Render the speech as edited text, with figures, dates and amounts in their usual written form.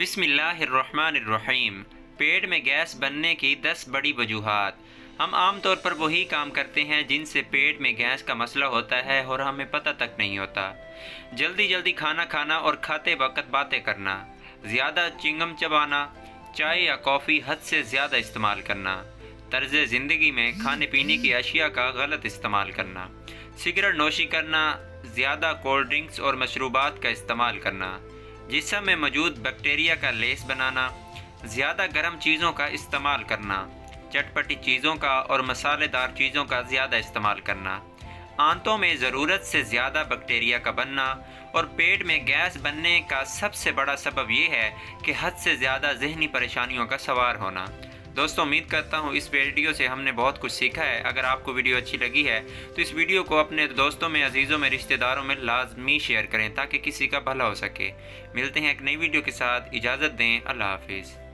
बिस्मिल्लाहिर्रहमानिर्रहीम। पेट में गैस बनने की 10 बड़ी वजूहात। हम आम तौर पर वही काम करते हैं जिनसे पेट में गैस का मसला होता है और हमें पता तक नहीं होता। जल्दी जल्दी खाना खाना और खाते वक्त बातें करना, ज़्यादा चिंगम चबाना, चाय या कॉफ़ी हद से ज़्यादा इस्तेमाल करना, तर्ज ज़िंदगी में खाने पीने की अशिया का गलत इस्तेमाल करना, सिगरेट नोशी करना, ज़्यादा कोल्ड ड्रिंक्स और मशरूबात का इस्तेमाल करना, जिस्म में मौजूद बैक्टीरिया का लेस बनाना, ज़्यादा गर्म चीज़ों का इस्तेमाल करना, चटपटी चीज़ों का और मसालेदार चीज़ों का ज़्यादा इस्तेमाल करना, आंतों में ज़रूरत से ज़्यादा बैक्टीरिया का बनना और पेट में गैस बनने का सबसे बड़ा सबब ये है कि हद से ज़्यादा ज़हनी परेशानियों का सवार होना। दोस्तों, उम्मीद करता हूँ इस वीडियो से हमने बहुत कुछ सीखा है। अगर आपको वीडियो अच्छी लगी है तो इस वीडियो को अपने दोस्तों में, अजीज़ों में, रिश्तेदारों में लाजमी शेयर करें ताकि किसी का भला हो सके। मिलते हैं एक नई वीडियो के साथ। इजाज़त दें। अल्लाह हाफिज़।